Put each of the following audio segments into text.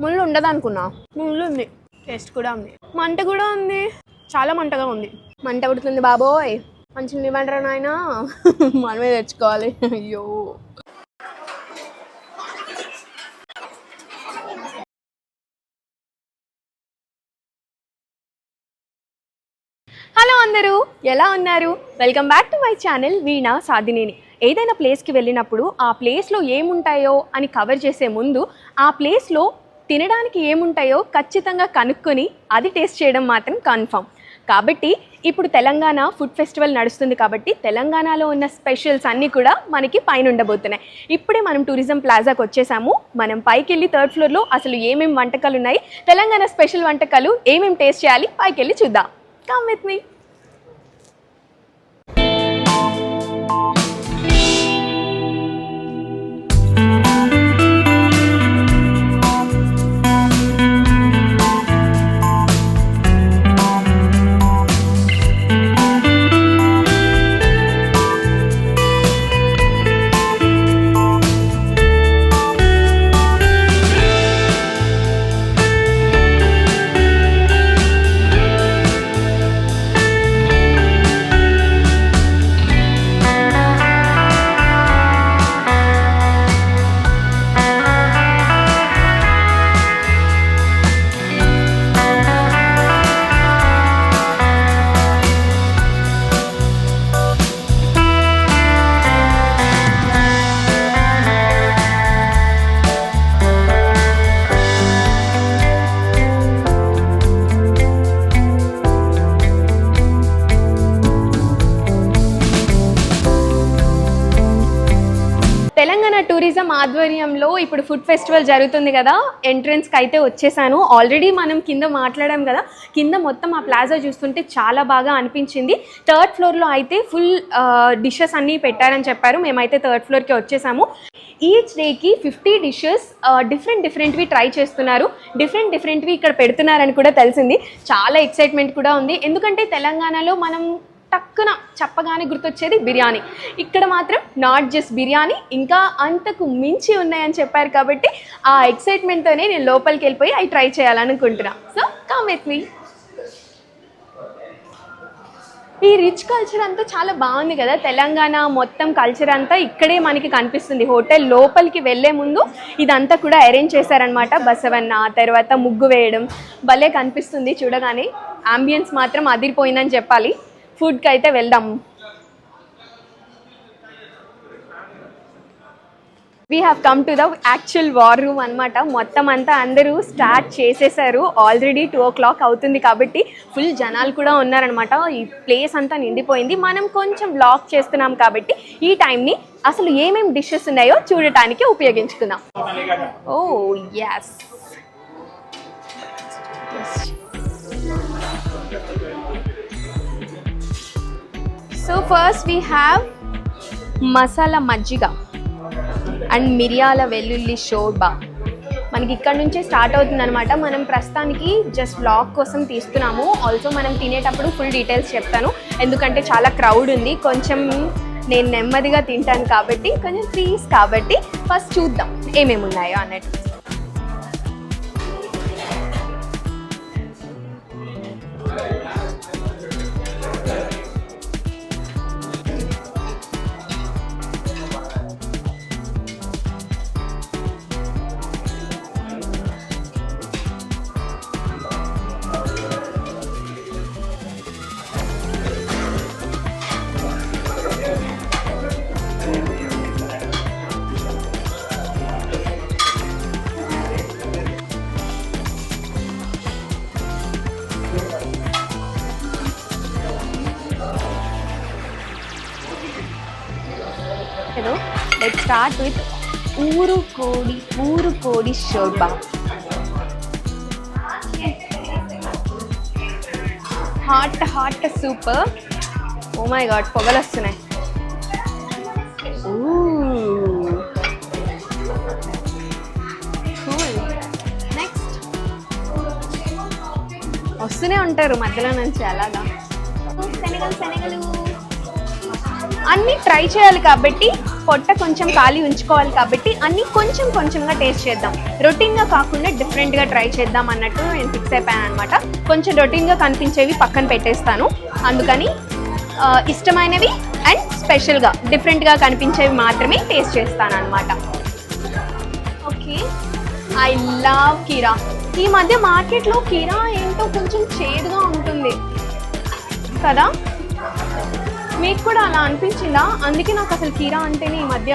ముళ్ళు ఉండదు అనుకున్నా, ముళ్ళు ఉంది. టేస్ట్ కూడా ఉంది, మంట కూడా ఉంది, చాలా మంటగా ఉంది. మంట ఉడుతుంది బాబోయ్. మంచిగా ఇవ్వంటారా నాయన, మనమే తెచ్చుకోవాలి. అయ్యో హలో అందరూ, ఎలా ఉన్నారు? Welcome back to my channel Veena Sadhineni. ఏదైనా ప్లేస్కి వెళ్ళినప్పుడు ఆ ప్లేస్లో ఏముంటాయో అని కవర్ చేసే ముందు ఆ ప్లేస్లో తినడానికి ఏముంటాయో ఖచ్చితంగా కనుక్కొని అది టేస్ట్ చేయడం మాత్రం కన్ఫర్మ్. కాబట్టి ఇప్పుడు తెలంగాణ ఫుడ్ ఫెస్టివల్ నడుస్తుంది కాబట్టి తెలంగాణలో ఉన్న స్పెషల్స్ అన్నీ కూడా మనకి పైన ఉండబోతున్నాయి. ఇప్పుడే మనం టూరిజం ప్లాజాకి వచ్చేసాము. మనం పైకి వెళ్ళి 3rd ఫ్లోర్లో అసలు ఏమేమి వంటకాలు ఉన్నాయి, తెలంగాణ స్పెషల్ వంటకాలు ఏమేమి టేస్ట్ చేయాలి, పైకి వెళ్ళి చూద్దాం. Come with me. Telangana tourism ఆధ్వర్యంలో ఇప్పుడు ఫుడ్ ఫెస్టివల్ జరుగుతుంది కదా, ఎంట్రన్స్కి అయితే వచ్చేసాను. ఆల్రెడీ మనం కింద మాట్లాడాం కదా, కింద మొత్తం ఆ ప్లాజా చూస్తుంటే చాలా బాగా అనిపించింది. 3rd ఫ్లోర్లో అయితే ఫుల్ డిషెస్ అన్నీ పెట్టారని చెప్పారు. మేమైతే 3rd ఫ్లోర్కి వచ్చేసాము. ఈచ్ డేకి 50 డిషెస్ డిఫరెంట్వి ట్రై చేస్తున్నారు. డిఫరెంట్వి ఇక్కడ పెడుతున్నారని కూడా తెలిసింది. చాలా ఎక్సైట్మెంట్ కూడా ఉంది, ఎందుకంటే తెలంగాణలో మనం టక్కున చెప్పగానే గుర్తొచ్చేది బిర్యానీ. ఇక్కడ మాత్రం నాట్ జస్ట్ బిర్యానీ, ఇంకా అంతకు మించి ఉన్నాయని చెప్పారు కాబట్టి ఆ ఎక్సైట్మెంట్తోనే నేను లోపలికి వెళ్ళిపోయి అవి ట్రై చేయాలనుకుంటున్నా. So come with me. ఈ రిచ్ కల్చర్ అంతా చాలా బాగుంది కదా, తెలంగాణ మొత్తం కల్చర్ అంతా ఇక్కడే మనకి కనిపిస్తుంది. హోటల్ లోపలికి వెళ్ళే ముందు ఇదంతా కూడా అరేంజ్ చేశారనమాట. బసవన్న, తర్వాత ముగ్గు వేయడం భలే కనిపిస్తుంది చూడగానే. అంబియన్స్ మాత్రం అదిరిపోయిందని చెప్పాలి. ఫుడ్కి అయితే వెళ్దాం. We have come to the actual war room అనమాట. మొత్తం అంతా అందరూ స్టార్ట్ చేసేసారు. ఆల్రెడీ 2 o'clock అవుతుంది కాబట్టి ఫుల్ జనాలు కూడా ఉన్నారనమాట. ఈ ప్లేస్ అంతా నిండిపోయింది. మనం కొంచెం వ్లాగ్ చేస్తున్నాం కాబట్టి ఈ టైంని అసలు ఏమేమి డిషెస్ ఉన్నాయో చూడటానికి ఉపయోగించుకుందాం. Oh yes, so first we have masala majjiga and మిరియాల వెల్లుల్లి షోర్బా. మనకి ఇక్కడ నుంచే స్టార్ట్ అవుతుంది అనమాట. మనం ప్రస్తుతానికి జస్ట్ వ్లాగ్ కోసం తీస్తున్నాము. ఆల్సో మనం తినేటప్పుడు ఫుల్ డీటెయిల్స్ చెప్తాను, ఎందుకంటే చాలా క్రౌడ్ ఉంది. కొంచెం నేను నెమ్మదిగా తింటాను కాబట్టి, కొంచెం ప్లీజ్ కాబట్టి ఫస్ట్ చూద్దాం ఏమేమి ఉన్నాయో అన్నట్టు. Let's start with ఊరు కోడి shorba. Hot super. Oh my god, పొగలు వస్తున్నాయి. నెక్స్ట్ వస్తూనే ఉంటారు మధ్యలో నుంచి అలాగా. శనగలు అన్నీ ట్రై చేయాలి కాబట్టి పొట్ట కొంచెం ఖాళీ ఉంచుకోవాలి కాబట్టి అన్నీ కొంచెం కొంచెంగా టేస్ట్ చేద్దాం. రొటీన్గా కాకుండా డిఫరెంట్గా ట్రై చేద్దాం అన్నట్టు నేను ఫిక్స్ అయిపోయాను అనమాట. కొంచెం రొటీన్గా కనిపించేవి పక్కన పెట్టేస్తాను, అందుకని ఇష్టమైనవి అండ్ స్పెషల్గా డిఫరెంట్గా కనిపించేవి మాత్రమే టేస్ట్ చేస్తాను అనమాట. ఓకే, ఐ లవ్ కీరా. ఈ మధ్య మార్కెట్లో కీరా ఏంటో కొంచెం చేదుగా ఉంటుంది కదా, మీకు కూడా అలా అనిపించిందా? అందుకే నాకు అసలు కీరా అంటేనే ఈ మధ్య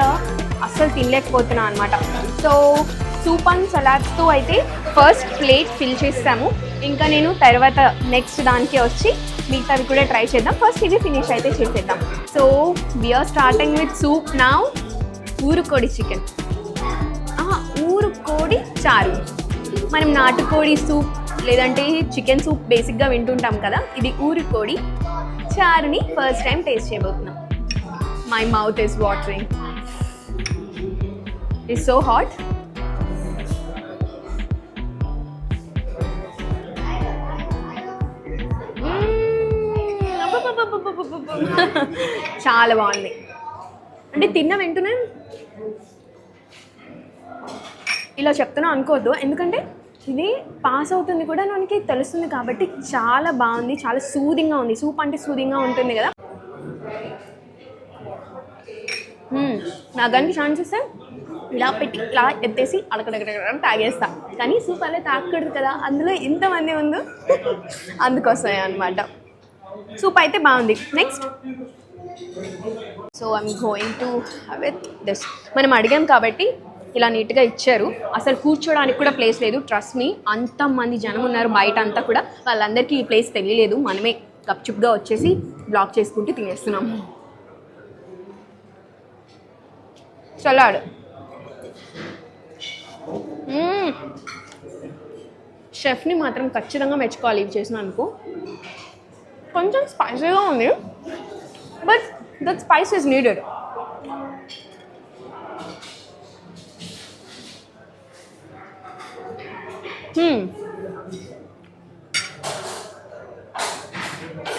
అస్సలు తినలేకపోతున్నా అనమాట. సో సూప్ అండ్ సలాడ్స్తో అయితే ఫస్ట్ ప్లేట్ ఫిల్ చేస్తాము. ఇంకా నేను తర్వాత నెక్స్ట్ దానికి వచ్చి మిగతావి కూడా ట్రై చేద్దాం. ఫస్ట్ ఇది ఫినిష్ అయితే చేసేద్దాం. So we're starting with soup now. ఊరుకోడి చికెన్, ఊరుకోడి చారు. మనం నాటుకోడి సూప్ లేదంటే చికెన్ సూప్ బేసిక్గా వింటుంటాం కదా, ఇది ఊరుకోడి చారుని ఫస్ట్ టైం టేస్ట్ చేయబోతున్నాం. My mouth is watering, it's so hot. చాలా బాగుంది. అంటే తిన్న వెంటనే ఇలా చెప్తున్నా అనుకోవద్దు, ఎందుకంటే ఇది పాస్ అవుతుంది కూడా మనకి తెలుస్తుంది కాబట్టి చాలా బాగుంది, చాలా సూదింగ్గా ఉంది. సూప్ అంటే సూదింగ్గా ఉంటుంది కదా. నాగానికి ఛాన్స్ ఇస్తే ఇలా పెట్టి ఇలా ఎత్తేసి అడకడగడ తాగేస్తా, కానీ సూప్ అలా తాగకూడదు కదా, అందులో ఎంతమంది ఉందో అందుకొస్తాయి అనమాట. సూప్ అయితే బాగుంది. Next, so I'm going to have it this. మనం అడిగాం కాబట్టి ఇలా నీట్గా ఇచ్చారు. అసలు కూర్చోడానికి కూడా ప్లేస్ లేదు. ట్రస్ట్ మీ, అంతమంది జనం ఉన్నారు బయట అంతా కూడా. వాళ్ళందరికీ ఈ ప్లేస్ తెలియలేదు, మనమే గప్చుప్గా వచ్చేసి బ్లాక్ చేసుకుంటూ తినేస్తున్నాం. సలాడ్ షెఫ్ని మాత్రం ఖచ్చితంగా మెచ్చుకోవాలి ఇవి చేసినందుకు. కొంచెం స్పైసీగా ఉంది, but that spice is needed.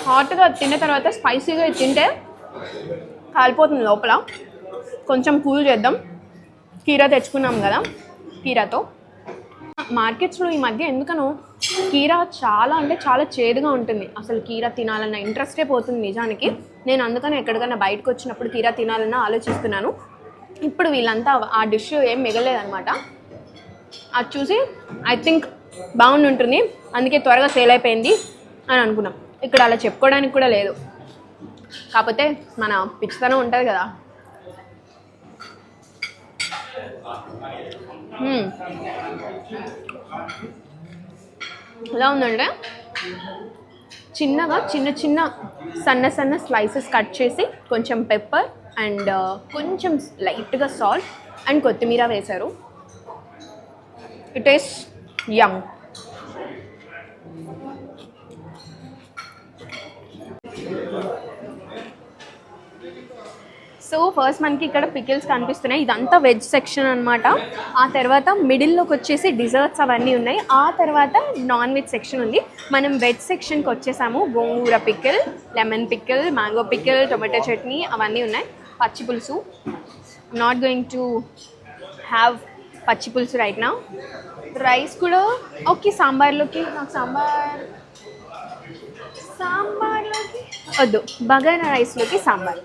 హాట్గా తిన్న తర్వాత స్పైసీగా తింటే కాలిపోతుంది లోపల. కొంచెం కూల్ చేద్దాం. కీరా తెచ్చుకున్నాం కదా, కీరాతో. మార్కెట్స్లో ఈ మధ్య ఎందుకనో కీరా చాలా అంటే చాలా చేదుగా ఉంటుంది. అసలు కీరా తినాలన్న ఇంట్రెస్టే పోతుంది నిజానికి. నేను అందుకని ఎక్కడికైనా బయటకు వచ్చినప్పుడు కీరా తినాలన్నా ఆలోచిస్తున్నాను. ఇప్పుడు వీళ్ళంతా ఆ డిష్ ఏం మిగలేదన్నమాట. అది చూసి ఐ థింక్ బాగుండి ఉంటుంది, అందుకే త్వరగా సేల్ అయిపోయింది అని అనుకున్నాం. ఇక్కడ అలా చెప్పుకోవడానికి కూడా లేదు, కాకపోతే మన పిచ్చితనం ఉంటుంది కదా. ఎలా ఉందంటే చిన్నగా చిన్న చిన్న సన్న సన్న స్లైసెస్ కట్ చేసి కొంచెం పెప్పర్ అండ్ కొంచెం లైట్గా సాల్ట్ అండ్ కొత్తిమీర వేశారు. It is yum. So first మనకి ఇక్కడ పికిల్స్ కనిపిస్తున్నాయి. ఇదంతా వెజ్ సెక్షన్ అనమాట. ఆ తర్వాత మిడిల్లోకి వచ్చేసి డిజర్ట్స్ అవన్నీ ఉన్నాయి. ఆ తర్వాత నాన్ వెజ్ సెక్షన్ ఉంది. మనం వెజ్ సెక్షన్కి వచ్చేసాము. Gongura pickle, lemon pickle, mango pickle, tomato chutney అవన్నీ ఉన్నాయి. పచ్చి పులుసు. నాట్ గోయింగ్ టు హ్యావ్ పచ్చి పులుసు రైట్ నౌ. రైస్ కూడా ఓకే. సాంబార్లోకి నాకు సాంబార్లోకి వద్దు, బగారా రైస్లోకి సాంబార్.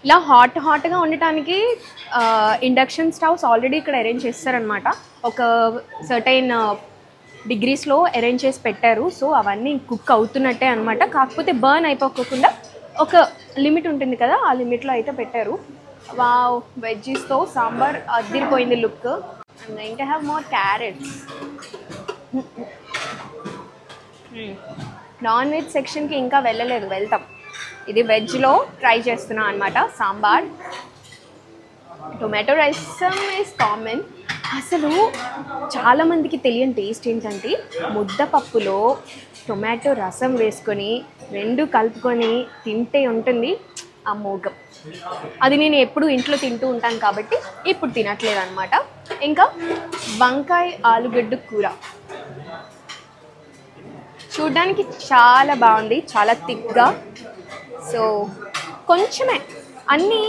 ఇలా హాట్గా ఉండటానికి ఇండక్షన్ స్టవ్స్ ఆల్రెడీ ఇక్కడ అరేంజ్ చేస్తారనమాట. ఒక సర్టైన్ డిగ్రీస్లో అరేంజ్ చేసి పెట్టారు. సో అవన్నీ కుక్ అవుతున్నట్టే అనమాట. కాకపోతే బర్న్ అయిపోకుండా ఒక లిమిట్ ఉంటుంది కదా, ఆ లిమిట్లో అయితే పెట్టారు. వావ్, వెజ్జీస్తో సాంబార్ అదిరిపోయింది look. I'm going to have more carrots. Non veg సెక్షన్కి ఇంకా వెళ్ళలేదు, వెళ్తాం. ఇది వెజ్లో ట్రై చేస్తున్నా అనమాట. Sambar, tomato rasam is common. అసలు చాలామందికి తెలియని టేస్ట్ ఏంటంటే ముద్దపప్పులో టొమాటో రసం వేసుకొని రెండు కలుపుకొని తింటే ఉంటుంది ఆ మోగం. అది నేను ఎప్పుడు ఇంట్లో తింటూ ఉంటాను కాబట్టి ఇప్పుడు తినట్లేదు అనమాట. ఇంకా వంకాయ ఆలుగడ్డ కూర చూడ్డానికి చాలా బాగుంది, చాలా థిక్గా. సో కొంచెమే అన్నీ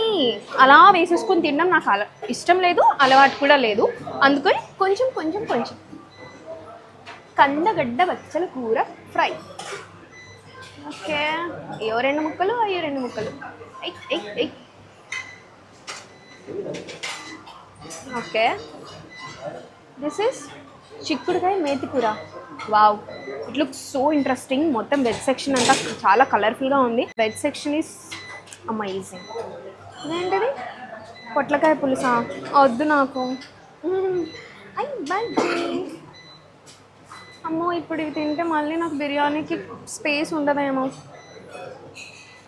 అలా వేసేసుకొని తినడం నాకు ఇష్టం లేదు, అలవాటు కూడా లేదు. అందుకని కొంచెం కొంచెం కొంచెం. కందగడ్డ బచ్చల కూర ఫ్రై. ఓకే, అయ్యో 2 ముక్కలు, అయ్యో 2 ముక్కలు. ఓకే, దిస్ ఇస్ చిక్కుడుకాయ మేతి కూర. Wow, it looks so interesting. మొత్తం వెజ్ సెక్షన్ అంతా చాలా కలర్ఫుల్గా ఉంది. Veg section is amazing. ఇదేంటిది? పొట్లకాయ పులుసా? వద్దు నాకు. అమ్మో, ఇప్పుడు ఇవి తింటే మళ్ళీ నాకు బిర్యానీకి స్పేస్ ఉండదేమో.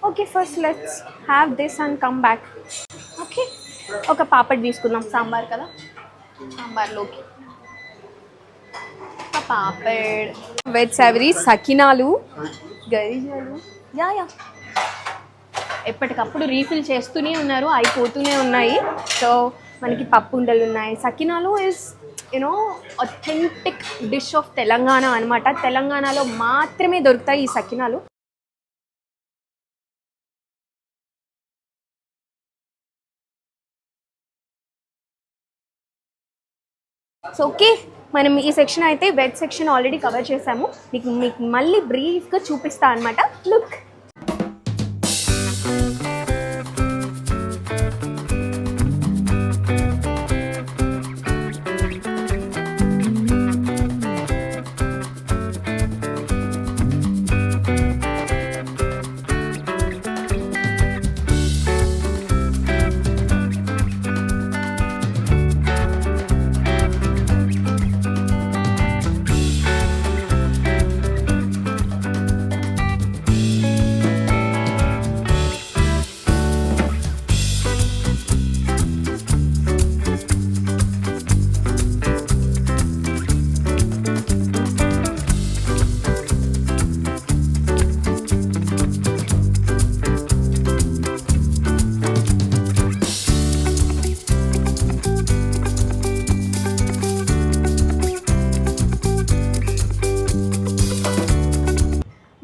Okay, first let's have this and come back. Okay, ఒక పాపడ్ తీసుకుందాం, సాంబార్ కదా, సాంబార్లోకి పాపడ్. వెజ్ సావరీ, సకినాలు, గరిజాలు. యా ఎప్పటికప్పుడు రీఫిల్ చేస్తూనే ఉన్నారు, అయిపోతూనే ఉన్నాయి. సో మనకి పప్పు ఉండలు ఉన్నాయి. Sakinalu is you know authentic dish of Telangana అనమాట. తెలంగాణలో మాత్రమే దొరుకుతాయి ఈ సకినాలు. సో ఓకే, మనం ఈ సెక్షన్ అయితే వెజ్ సెక్షన్ ఆల్రెడీ కవర్ చేసాము. మీకు మళ్ళీ బ్రీఫ్గా చూపిస్తా అనమాట. లుక్,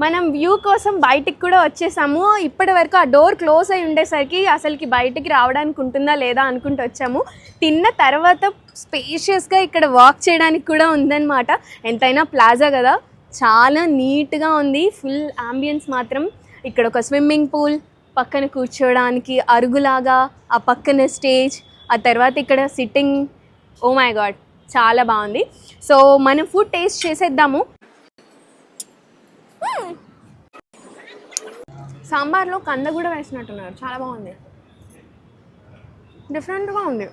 మనం వ్యూ కోసం బయటికి కూడా వచ్చేసాము. ఇప్పటి వరకు ఆ డోర్ క్లోజ్ అయి ఉండేసరికి అసలుకి బయటికి రావడానికి ఉంటుందా లేదా అనుకుంటూ వచ్చాము. తిన్న తర్వాత స్పేషియస్గా ఇక్కడ వాక్ చేయడానికి కూడా ఉందన్నమాట. ఎంతైనా ప్లాజా కదా, చాలా నీట్గా ఉంది. ఫుల్ ఆంబియన్స్ మాత్రం. ఇక్కడ ఒక స్విమ్మింగ్ పూల్, పక్కన కూర్చోడానికి అరుగులాగా, ఆ పక్కన స్టేజ్, ఆ తర్వాత ఇక్కడ సిట్టింగ్. ఓ మై గాడ్, చాలా బాగుంది. సో మనం ఫుడ్ టేస్ట్ చేసేద్దాము. సాంబార్లో కంద కూడా వేసినట్టున్నారు, చాలా బాగుంది, డిఫరెంట్గా ఉంది.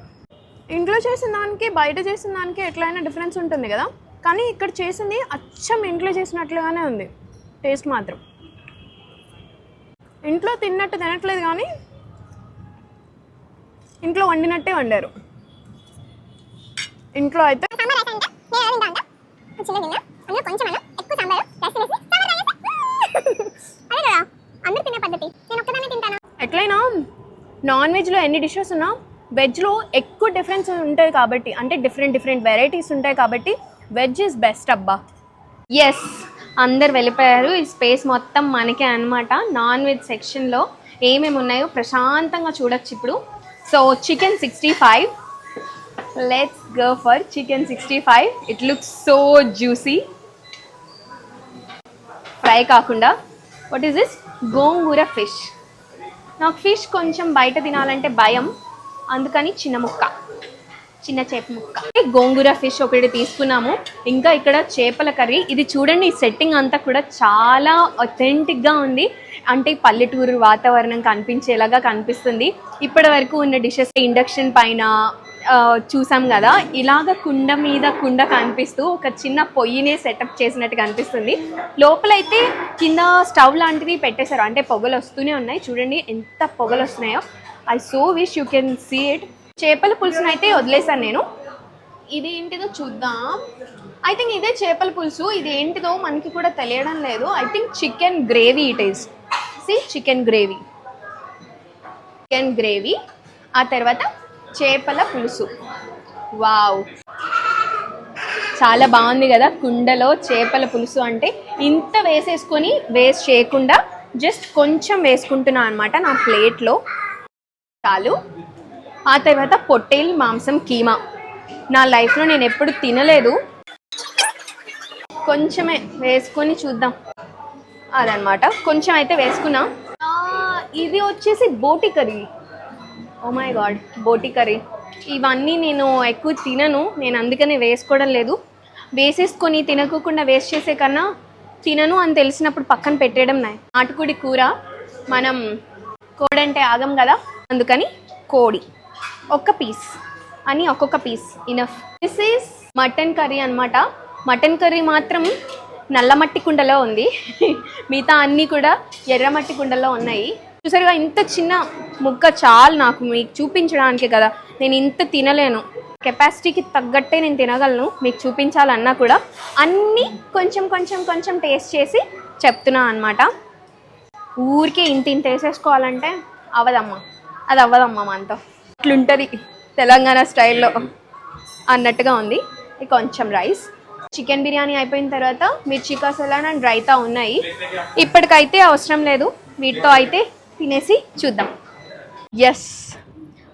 ఇంట్లో చేసిన దానికి బయట చేసిన దానికి ఎట్లయినా డిఫరెన్స్ ఉంటుంది కదా, కానీ ఇక్కడ చేసింది అచ్చం ఇంట్లో చేసినట్లుగానే ఉంది. టేస్ట్ మాత్రం ఇంట్లో తిన్నట్టు తినట్లేదు, కానీ ఇంట్లో వండినట్టే వండారు. ఇంట్లో అయితే ఎట్లయినా నాన్ వెజ్లో ఎన్ని డిషెస్ ఉన్నా వెజ్లో ఎక్కువ డిఫరెన్స్ ఉంటాయి కాబట్టి, అంటే డిఫరెంట్ వెరైటీస్ ఉంటాయి కాబట్టి వెజ్ ఇస్ బెస్ట్ అబ్బా. ఎస్, అందరు వెళ్ళిపోయారు. ఈ స్పేస్ మొత్తం మనకే అనమాట. నాన్ వెజ్ సెక్షన్లో ఏమేమి ఉన్నాయో ప్రశాంతంగా చూడొచ్చు ఇప్పుడు. So chicken 65, let's go for chicken 65. It looks so juicy. Fry కాకుండా what is this? Gongura fish. నాకు ఫిష్ కొంచెం బయట తినాలంటే భయం, అందుకని చిన్న చేప ముక్క. గోంగూర ఫిష్ ఒకటి తీసుకున్నాము. ఇంకా ఇక్కడ చేపల కర్రీ. ఇది చూడండి, ఈ సెట్టింగ్ అంతా కూడా చాలా అథెంటిక్గా ఉంది. అంటే పల్లెటూరు వాతావరణం కనిపించేలాగా కనిపిస్తుంది. ఇప్పటి వరకు ఉన్న డిషెస్ ఇండక్షన్ పైన చూసాం కదా, ఇలాగ కుండ మీద కుండ కనిపిస్తూ ఒక చిన్న పొయ్యినే సెటప్ చేసినట్టు కనిపిస్తుంది. లోపలైతే కింద స్టవ్ లాంటిది పెట్టేశారు, అంటే పొగలు వస్తూనే ఉన్నాయి. చూడండి ఎంత పొగలు వస్తున్నాయో. I so wish you can see it. చేపల పులుసును అయితే వదిలేసాను నేను. ఇది ఏంటిదో చూద్దాం. ఐ థింక్ ఇదే చేపల పులుసు. ఇది ఏంటిదో మనకి కూడా తెలియడం లేదు. I think chicken gravy it is. See, chicken gravy. ఆ తర్వాత చేపల పులుసు. వావ్, చాలా బాగుంది కదా, కుండలో చేపల పులుసు అంటే ఇంత వేసేసుకొని వేస్ట్ చేయకుండా జస్ట్ కొంచెం వేసుకుంటున్నా అనమాట నా ప్లేట్లో, చాలు. ఆ తర్వాత పొట్టేలు మాంసం కీమా, నా లైఫ్లో నేను ఎప్పుడు తినలేదు, కొంచెమే వేసుకొని చూద్దాం. అదనమాట, కొంచెం అయితే వేసుకున్నా. ఇది వచ్చేసి బోటి కర్రీ. ఓ మై గాడ్, బోటి కర్రీ. ఇవన్నీ నేను ఎక్కువ తినను, నేను అందుకనే వేసుకోవడం లేదు. వేసేసుకొని తినకోకుండా వేస్ట్ చేసే కన్నా తినను అని తెలిసినప్పుడు పక్కన పెట్టేయడం నాటుకోడి కూర, మనం కోడంటే ఆగం కదా, అందుకని కోడి ఒక్క పీస్ అని ఒక్కొక్క piece enough. This is mutton curry అనమాట. మటన్ కర్రీ మాత్రం నల్లమట్టి కుండలో ఉంది, మిగతా అన్నీ కూడా ఎర్రమట్టి కుండలో ఉన్నాయి. చూసారుగా, ఇంత చిన్న ముక్క చాలు నాకు మీకు చూపించడానికే కదా, నేను ఇంత తినలేను, కెపాసిటీకి తగ్గట్టే నేను తినగలను. మీకు చూపించాలన్నా కూడా అన్నీ కొంచెం కొంచెం కొంచెం టేస్ట్ చేసి చెప్తున్నా అనమాట. ఊరికే ఇంత వేసేసుకోవాలంటే అవ్వదమ్మా, అది అవ్వదమ్మా మనతో, అట్లుంటుంది తెలంగాణ స్టైల్లో అన్నట్టుగా ఉంది. కొంచెం రైస్, చికెన్ బిర్యానీ అయిపోయిన తర్వాత మిర్చి కసాలా అండ్ రైతా ఉన్నాయి. ఇప్పటికైతే అవసరం లేదు, వీటితో అయితే తినేసి చూద్దాం. ఎస్,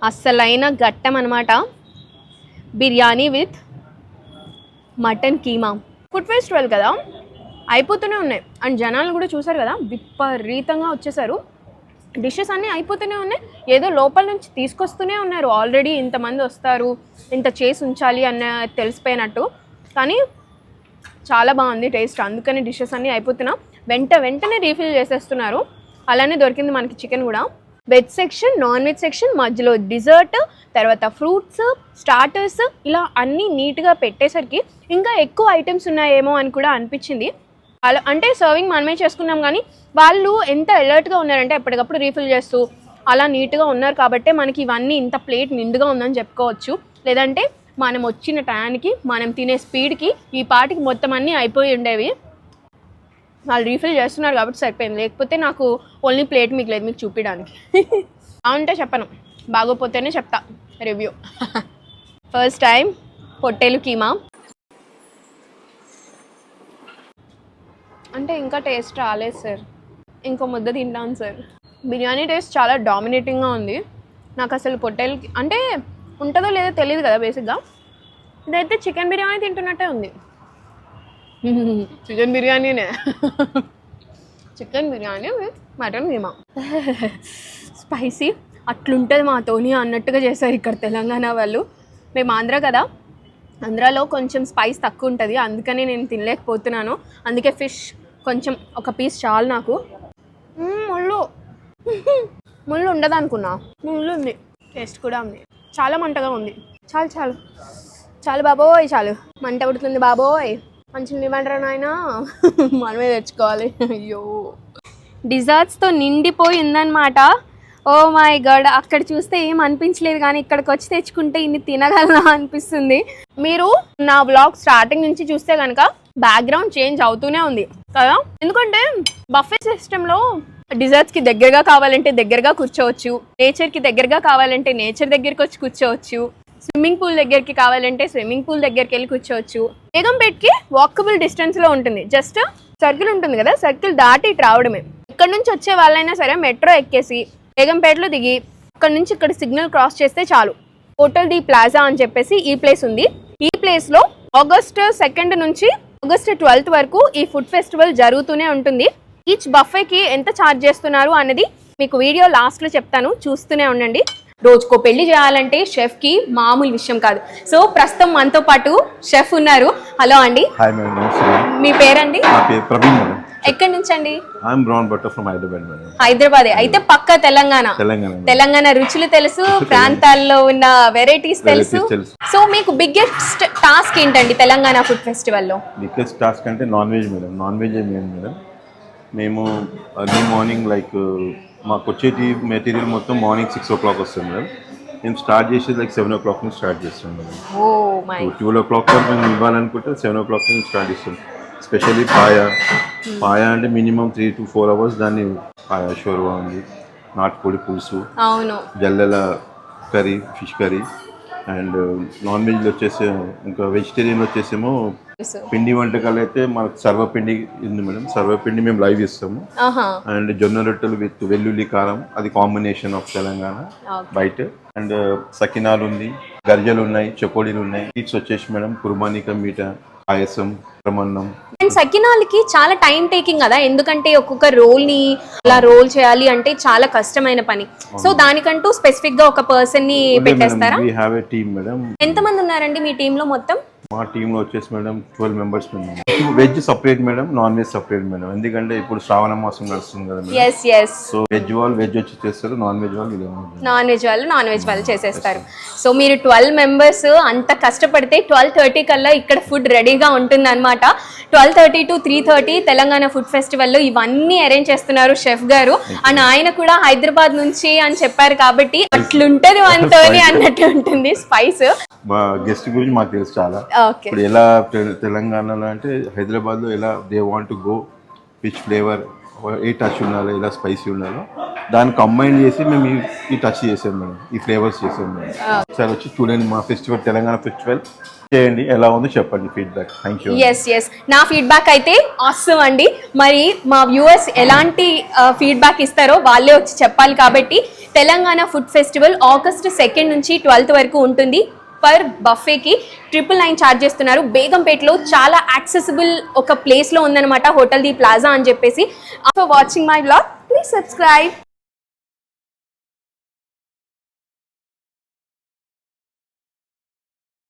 అస్సలైన ఘట్టం అనమాట, biryani with mutton keema. Food festival కదా, అయిపోతూనే ఉన్నాయి. అండ్ జనాలు కూడా చూసారు కదా, విపరీతంగా వచ్చేసారు. డిషెస్ అన్నీ అయిపోతూనే ఉన్నాయి, ఏదో లోపల నుంచి తీసుకొస్తూనే ఉన్నారు. ఆల్రెడీ ఇంతమంది వస్తారు, ఇంత చేసి ఉంచాలి అన్న తెలిసిపోయినట్టు. కానీ చాలా బాగుంది టేస్ట్, అందుకని డిషెస్ అన్నీ అయిపోతున్నా వెంటనే రీఫిల్ చేసేస్తున్నారు. అలానే దొరికింది మనకి చికెన్ కూడా. Veg section, non veg section, మధ్యలో డిజర్ట్, తర్వాత ఫ్రూట్స్, స్టార్టర్స్, ఇలా అన్నీ నీట్గా పెట్టేసరికి ఇంకా ఎక్కువ ఐటమ్స్ ఉన్నాయేమో అని కూడా అనిపించింది. అలా అంటే సర్వింగ్ మనమే చేసుకున్నాం, కానీ వాళ్ళు ఎంత అలర్ట్గా ఉన్నారంటే ఎప్పటికప్పుడు రీఫిల్ చేస్తూ అలా నీట్గా ఉన్నారు కాబట్టి మనకి ఇవన్నీ ఇంత ప్లేట్ నిండుగా ఉందని చెప్పుకోవచ్చు. లేదంటే మనం వచ్చిన టయానికి మనం తినే స్పీడ్కి ఈ పాటికి మొత్తం అన్నీ అయిపోయి ఉండేవి. వాళ్ళు రీఫిల్ చేస్తున్నారు కాబట్టి సరిపోయింది, లేకపోతే నాకు ఓన్లీ ప్లేట్ మిగలేదు మీకు చూపించడానికి. బాగుంటే చెప్పను, బాగోపోతేనే చెప్తా రివ్యూ. ఫస్ట్ టైం పొట్టేలు కీమా అంటే ఇంకా టేస్ట్ రాలేదు సార్, ఇంకో ముద్ద తింటాను సార్. బిర్యానీ టేస్ట్ చాలా డామినేటింగ్గా ఉంది. నాకు అసలు పొట్టేలు అంటే ఉంటుందో లేదో తెలియదు కదా బేసిక్గా, ఇదైతే చికెన్ బిర్యానీ తింటున్నట్టే ఉంది. చికెన్ బిర్యానీనే, chicken biryani with mutton keema. Spicy అట్లుంటుంది మాతోని అన్నట్టుగా చేశారు ఇక్కడ తెలంగాణ వాళ్ళు. మేము ఆంధ్ర కదా, ఆంధ్రాలో కొంచెం స్పైస్ తక్కువ ఉంటుంది, అందుకని నేను తినలేకపోతున్నాను. అందుకే ఫిష్ కొంచెం ఒక పీస్ చాలు నాకు. ముళ్ళు ఉండదు అనుకున్నా, ముళ్ళు ఉంది, టేస్ట్ కూడా ఉంది. చాలా మంటగా ఉంది, చాలు చాలు చాలు బాబోయ్, చాలు మంట ఉడుతుంది బాబోయ్. మంచి ఇవ్వంటారా నాయన, మనమే తెచ్చుకోవాలి. అయ్యో, డిజర్ట్స్తో నిండిపోయిందనమాట. ఓ మై గాడ్, అక్కడ చూస్తే ఏం అనిపించలేదు, కానీ ఇక్కడికి వచ్చి తెచ్చుకుంటే ఇన్ని తినగలనా అనిపిస్తుంది. మీరు నా వ్లాగ్ స్టార్టింగ్ నుంచి చూస్తే కనుక బ్యాక్గ్రౌండ్ చేంజ్ అవుతూనే ఉంది కదా, ఎందుకంటే బఫే సిస్టంలో డిజర్ట్స్కి దగ్గరగా కావాలంటే దగ్గరగా కూర్చోవచ్చు, నేచర్కి దగ్గరగా కావాలంటే నేచర్ దగ్గరికి వచ్చి కూర్చోవచ్చు, స్విమ్మింగ్ పూల్ దగ్గరికి కావాలంటే స్విమ్మింగ్ పూల్ దగ్గరికి వెళ్ళి కూర్చోవచ్చు. బేగంపేట్కి వాకబుల్ డిస్టెన్స్లో ఉంటుంది, జస్ట్ సర్కిల్ ఉంటుంది కదా, సర్కిల్ దాటి ఇటు రావడమే. ఇక్కడ నుంచి వచ్చే వాళ్ళైనా సరే మెట్రో ఎక్కేసి బేగంపేటలో దిగి అక్కడ నుంచి ఇక్కడ సిగ్నల్ క్రాస్ చేస్తే చాలు, హోటల్ ది ప్లాజా అని చెప్పేసి ఈ ప్లేస్ ఉంది. ఈ ప్లేస్లో ఆగస్ట్ 2 నుంచి ఆగస్ట్ 12 వరకు ఈ ఫుడ్ ఫెస్టివల్ జరుగుతూనే ఉంటుంది. ఈచ్ బఫేకి ఎంత ఛార్జ్ చేస్తున్నారు అనేది మీకు వీడియో లాస్ట్లో చెప్తాను, చూస్తూనే ఉండండి. రోజుకో పెళ్లి చేయాలంటే షెఫ్కి మామూలు విషయం కాదు. సో ప్రస్తుతం మనతో పాటు షెఫ్ ఉన్నారు. హలో అండి. హాయ్ మేడం, మీ పేరండి? నా పేరు ప్రవీణ్ మేడం. ఎక్కడి నుంచి అండి? I'm brown butter from Hyderabad madam. Hyderabad అయితే పక్క తెలంగాణ రుచులు తెలుసు, ప్రాంతాల్లో ఉన్న వెరైటీస్ తెలుసు. సో మీకు బిగ్గెస్ట్ టాస్క్ ఏంటండి తెలంగాణ ఫుడ్ ఫెస్టివల్లో? బిగ్గెస్ట్ టాస్క్ అంటే non veg madam. Non veg madam. మేము అర్లీ మార్నింగ్ మాకు వచ్చేది మెటీరియల్ మొత్తం మార్నింగ్ 6 o'clock వస్తుంది మేడం. మేము స్టార్ట్ చేసేది 7 o'clock నుంచి స్టార్ట్ చేస్తాం మేడం. 12 o'clock మేము ఇవ్వాలనుకుంటే 7 o'clock నుంచి స్టార్ట్ చేస్తాం. స్పెషల్లీ పాయ అంటే మినిమం 3 to 4 hours దాన్ని పాయ షోర్వా ఉంది, నాటుకోడి పులుసు, Jallela curry, fish curry, and non వెజ్లో వచ్చేసి ఇంకా వెజిటేరియన్లో వచ్చేసేమో పిండి వంటకాలు అయితే మనకు సర్వపిండి ఉంది మేడం. సర్వపిండి మేము లైవ్ ఇస్తాము. ఆహా. అండ్ జొన్న రొట్టెలు విత్ వెల్లుల్లి కారం, అది కాంబినేషన్ ఆఫ్ తెలంగాణ బయట. అండ్ సకినాలు ఉంది, గర్జలు ఉన్నాయి, చకోడీలు ఉన్నాయి. స్వీట్స్ వచ్చేసి madam khubani ka meetha, payasam, ప్రమన్నం. And సకినాలకి చాలా టైం టేకింగ్ కదా, ఎందుకంటే ఒక్కొక్క రోల్ ని అలా రోల్ చేయాలి అంటే చాలా కష్టమైన పని. సో దానికంటూ స్పెసిఫిక్ గా ఒక పర్సన్ ని పెట్టేస్తారా? We have a team madam. ఎంతమంది ఉన్నారండి మీ టీమ్ లో మొత్తం? మా టీంలో వచ్చేసి madam 12 members madam. Veg separate madam, non veg separate madam. ఎందుకంటే ఇప్పుడు శ్రావణ మాసం నడుస్తుంది కదా madam. Yes yes. So veg వాళ్ళు వెజ్ వచ్చి చేస్తారు, నాన్ వెజ్ వాళ్ళు నాన్ వెజ్ వాళ్ళు నాన్ వెజ్ వాళ్ళు చేసేస్తారు. సో మీరు 12 మెంబర్స్ అంత కష్టపడితే 12:30 కల్లా ఇక్కడ ఫుడ్ రెడీగా ఉంటుంది అనమాట. 12:30 to 3:30 తెలంగాణ ఫుడ్ ఫెస్టివల్లో ఇవన్నీ అరేంజ్ చేస్తున్నారు షెఫ్ గారు. అండ్ ఆయన కూడా హైదరాబాద్ నుంచి అని చెప్పారు కాబట్టి అట్లుంటది మనతోని అన్నట్టు ఉంటుంది స్పైస్. మా గెస్ట్ గురించి మాకు తెలుసు చాలా. ఇప్పుడు ఎలా తెలంగాణలో అంటే హైదరాబాద్లో ఎలా they want to go, which flavour, A touch ఉండాలో, ఎలా స్పైసీ ఉండాలో దాన్ని కంబైన్ చేసి మేము ఈ టచ్ చేసాం మేడం, ఈ ఫ్లేవర్స్ చేసాం మేడం. ఒకసారి వచ్చి చూడండి మా ఫెస్టివల్, తెలంగాణ ఫెస్టివల్ చేయండి, ఎలా ఉందో చెప్పండి feedback. Thank you. Yes yes, నా ఫీడ్బ్యాక్ అయితే ఆసమ్ అండి. మరి మా వ్యూవర్స్ ఎలాంటి ఫీడ్బ్యాక్ ఇస్తారో వాళ్ళే వచ్చి చెప్పాలి. కాబట్టి తెలంగాణ ఫుడ్ ఫెస్టివల్ August 2 నుంచి 12 వరకు ఉంటుంది. పర్ బఫేకి 999 ఛార్జ్ చేస్తున్నారు. బేగంపేటలో చాలా యాక్సెసిబుల్ ఒక ప్లేస్లో ఉందన్నమాట, హోటల్ ది ప్లాజా అని చెప్పేసి. For watching my vlog, please subscribe.